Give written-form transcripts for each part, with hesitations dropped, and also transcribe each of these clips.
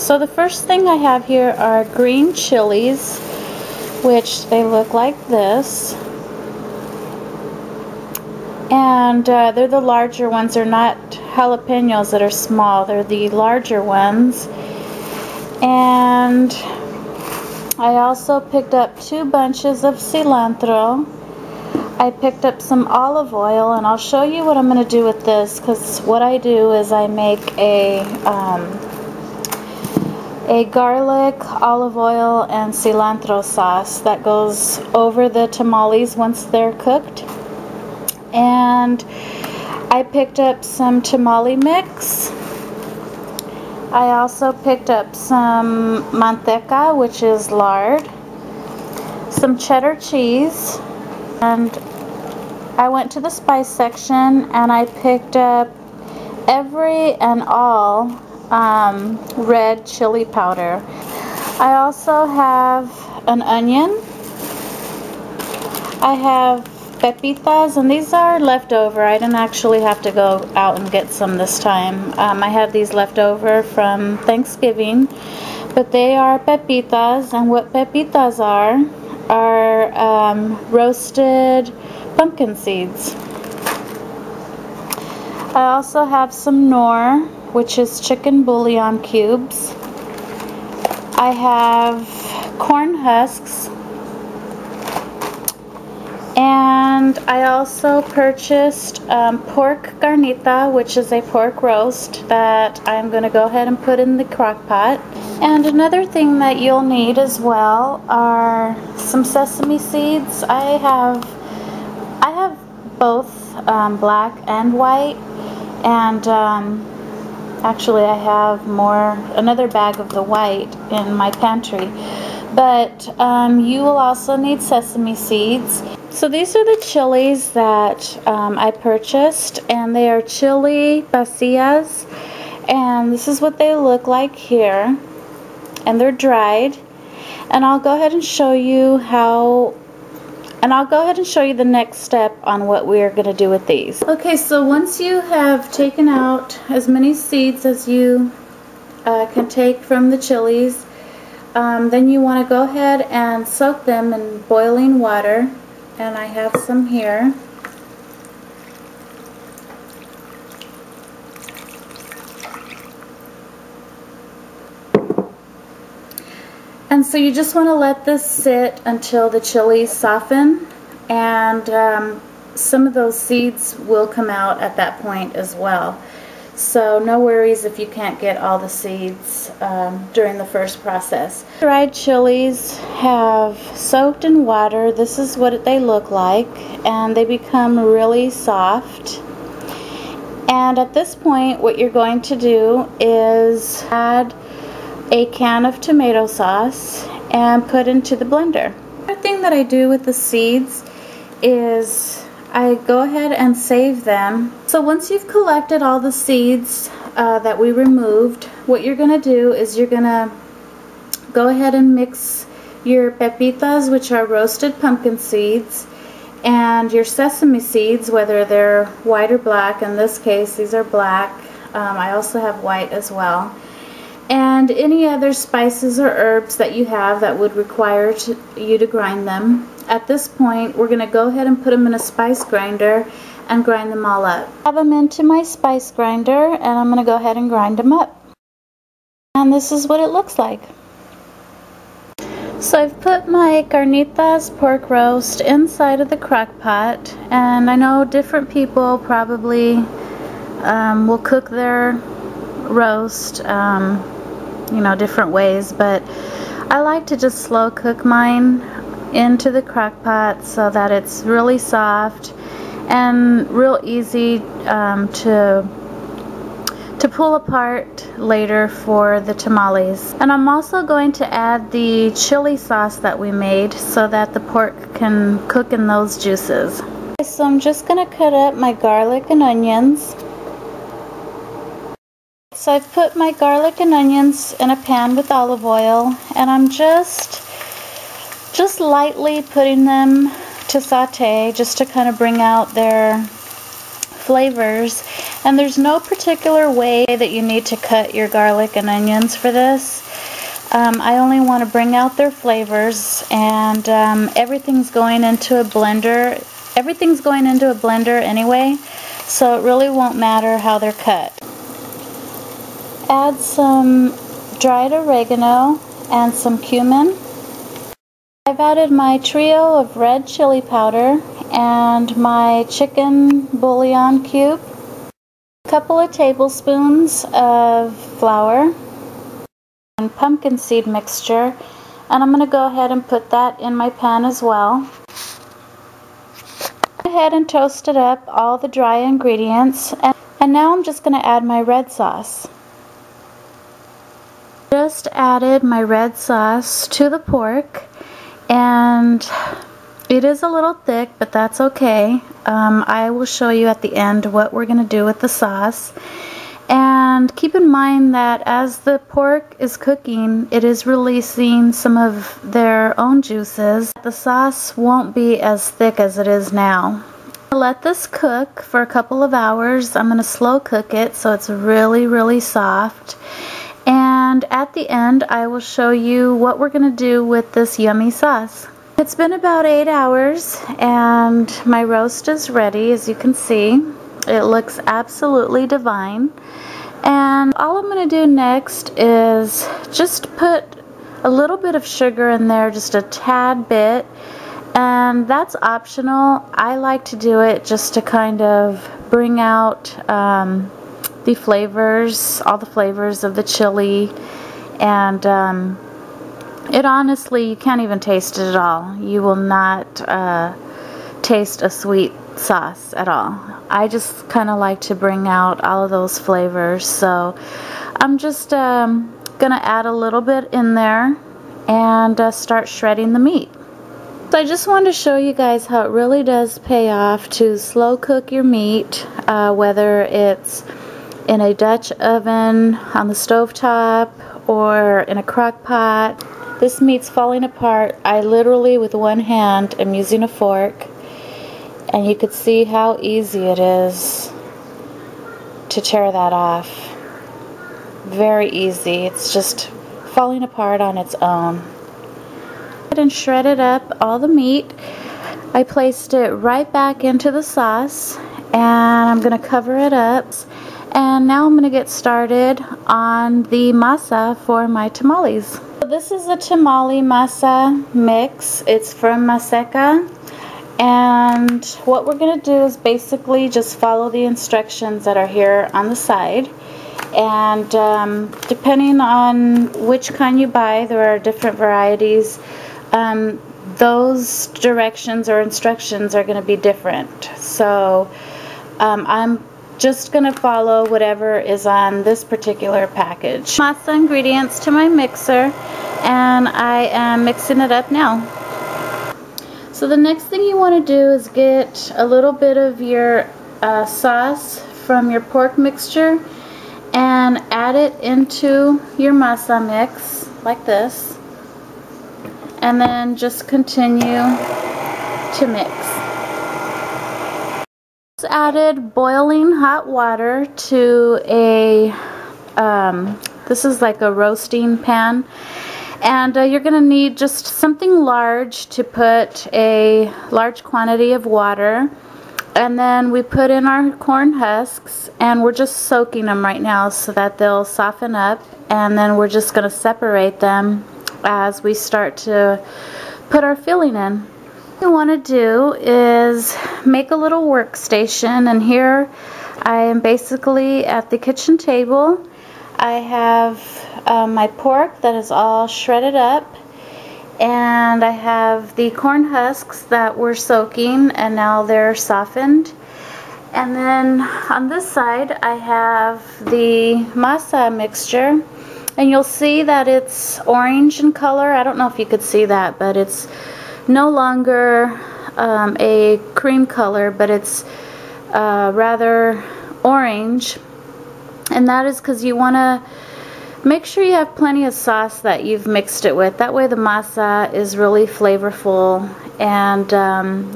So the first thing I have here are green chilies, which they look like this. And they're the larger ones. They're not jalapenos that are small. They're the larger ones. And I also picked up 2 bunches of cilantro. I picked up some olive oil, and I'll show you what I'm going to do with this, because what I do is I make a garlic, olive oil, and cilantro sauce that goes over the tamales once they're cooked. And I picked up some tamale mix. I also picked up some manteca, which is lard, some cheddar cheese, and I went to the spice section and I picked up every and all red chili powder. I also have an onion. I have pepitas, and these are leftover. I didn't actually have to go out and get some this time. I have these left over from Thanksgiving, but they are pepitas, and what pepitas are roasted pumpkin seeds. I also have some Knorr, which is chicken bouillon cubes. I have corn husks. And I also purchased pork garnita, which is a pork roast that I'm going to go ahead and put in the crock pot. And another thing that you'll need as well are some sesame seeds. I have both black and white, and actually I have another bag of the white in my pantry. But you will also need sesame seeds. So these are the chilies that I purchased, and they are chili pasillas, and this is what they look like here, and they're dried. And I'll go ahead and show you the next step on what we are going to do with these. Okay, so once you have taken out as many seeds as you can take from the chilies, then you want to go ahead and soak them in boiling water, and I have some here. And so you just want to let this sit until the chilies soften, and some of those seeds will come out at that point as well. So no worries if you can't get all the seeds during the first process. Dried chilies have soaked in water. This is what they look like, and they become really soft. And at this point, what you're going to do is add a can of tomato sauce and put into the blender. The other thing that I do with the seeds is I go ahead and save them. So once you've collected all the seeds that we removed, what you're going to do is you're going to go ahead and mix your pepitas, which are roasted pumpkin seeds, and your sesame seeds, whether they're white or black. In this case, these are black. I also have white as well. And any other spices or herbs that you have that would require you to grind them. At this point, we're going to go ahead and put them in a spice grinder and grind them all up. I have them into my spice grinder, and I'm going to go ahead and grind them up. And this is what it looks like. So I've put my carnitas pork roast inside of the crock pot, and I know different people probably will cook their roast different ways, but I like to just slow cook mine into the crock pot so that it's really soft and real easy to pull apart later for the tamales. And I'm also going to add the chili sauce that we made so that the pork can cook in those juices. Okay, so I'm just going to cut up my garlic and onions. So I've put my garlic and onions in a pan with olive oil, and I'm just lightly putting them to saute, just to kind of bring out their flavors. And there's no particular way that you need to cut your garlic and onions for this. I only want to bring out their flavors, and everything's going into a blender. Everything's going into a blender anyway, so it really won't matter how they're cut. Add some dried oregano and some cumin. I've added my trio of red chili powder and my chicken bouillon cube, a couple of tablespoons of flour, and pumpkin seed mixture, and I'm going to go ahead and put that in my pan as well. Go ahead and toast it up, all the dry ingredients, and now I'm just going to add my red sauce. Just added my red sauce to the pork, and it is a little thick, but that's okay. I will show you at the end what we're going to do with the sauce. And keep in mind that as the pork is cooking, it is releasing some of their own juices. The sauce won't be as thick as it is now. Let this cook for a couple of hours. I'm going to slow cook it so it's really, really soft. And at the end, I will show you what we're going to do with this yummy sauce. It's been about 8 hours, and my roast is ready, as you can see. It looks absolutely divine. And all I'm going to do next is just put a little bit of sugar in there, just a tad bit. And that's optional. I like to do it just to kind of bring out the flavors, all the flavors of the chili. And it honestly, you can't even taste it at all. You will not taste a sweet sauce at all. I just kind of like to bring out all of those flavors, so I'm just gonna add a little bit in there and start shredding the meat. So I just wanted to show you guys how it really does pay off to slow cook your meat, whether it's in a Dutch oven, on the stovetop, or in a crock pot. This meat's falling apart. I literally, with one hand, am using a fork. And you could see how easy it is to tear that off. Very easy. It's just falling apart on its own. And shredded up all the meat. I placed it right back into the sauce, and I'm going to cover it up. And now I'm going to get started on the masa for my tamales. So this is a tamale masa mix. It's from Maseca. And what we're going to do is basically just follow the instructions that are here on the side. And depending on which kind you buy, there are different varieties. Those directions or instructions are going to be different. So I'm just going to follow whatever is on this particular package. Masa ingredients to my mixer, and I am mixing it up now. So the next thing you want to do is get a little bit of your sauce from your pork mixture and add it into your masa mix like this, and then just continue to mix. Just added boiling hot water to a this is like a roasting pan. And you're going to need just something large to put a large quantity of water. And then we put in our corn husks, and we're just soaking them right now so that they'll soften up. And then we're just going to separate them as we start to put our filling in. What you want to do is make a little workstation, and here I am basically at the kitchen table. I have my pork that is all shredded up, and I have the corn husks that were soaking and now they're softened. And then on this side I have the masa mixture, and you'll see that it's orange in color. I don't know if you could see that, but it's no longer a cream color, but it's rather orange. And that is because you want to make sure you have plenty of sauce that you've mixed it with. That way the masa is really flavorful, and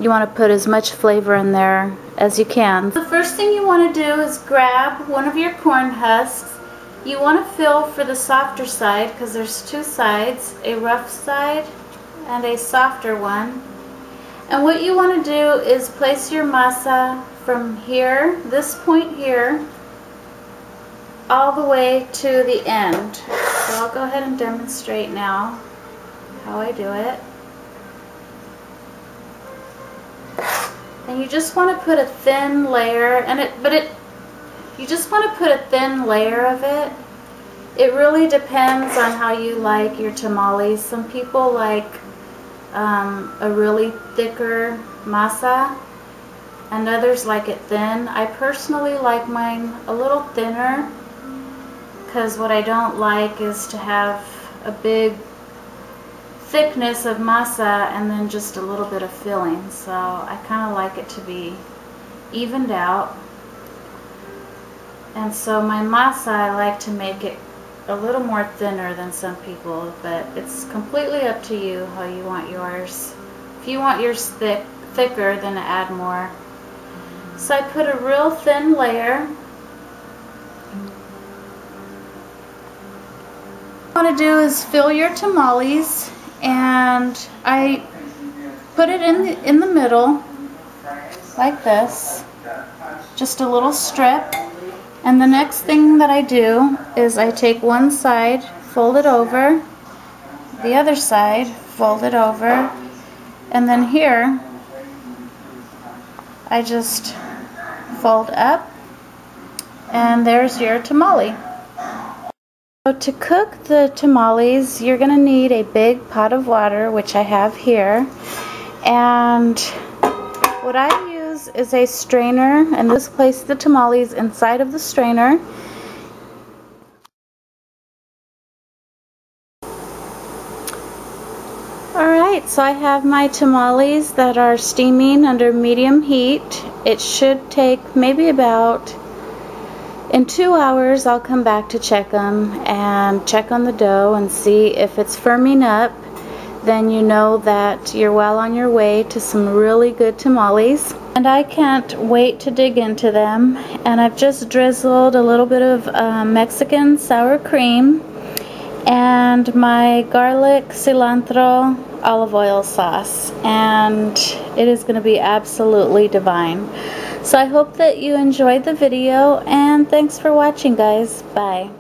you want to put as much flavor in there as you can. The first thing you want to do is grab one of your corn husks. You want to feel for the softer side because there's two sides, a rough side and a softer one. And what you want to do is place your masa from here, this point here, all the way to the end. So I'll go ahead and demonstrate now how I do it. And you just want to put a thin layer, you just want to put a thin layer of it. It really depends on how you like your tamales. Some people like a really thicker masa, and others like it thin. I personally like mine a little thinner because what I don't like is to have a big thickness of masa and then just a little bit of filling. So I kind of like it to be evened out. And so my masa, I like to make it a little more thinner than some people, but it's completely up to you how you want yours. If you want yours thicker, then add more. So I put a real thin layer. What you want to do is fill your tamales, and I put it in the middle like this, just a little strip. And the next thing that I do is I take one side, fold it over, the other side, fold it over, and then here I just fold up, and there's your tamale. So to cook the tamales, you're going to need a big pot of water, which I have here, and what I use is a strainer, and this places the tamales inside of the strainer. Alright, so I have my tamales that are steaming under medium heat. It should take maybe about, in 2 hours I'll come back to check them and check on the dough and see if it's firming up. Then you know that you're well on your way to some really good tamales. And I can't wait to dig into them. And I've just drizzled a little bit of Mexican sour cream and my garlic, cilantro, olive oil sauce. And it is going to be absolutely divine. So I hope that you enjoyed the video, and thanks for watching, guys. Bye.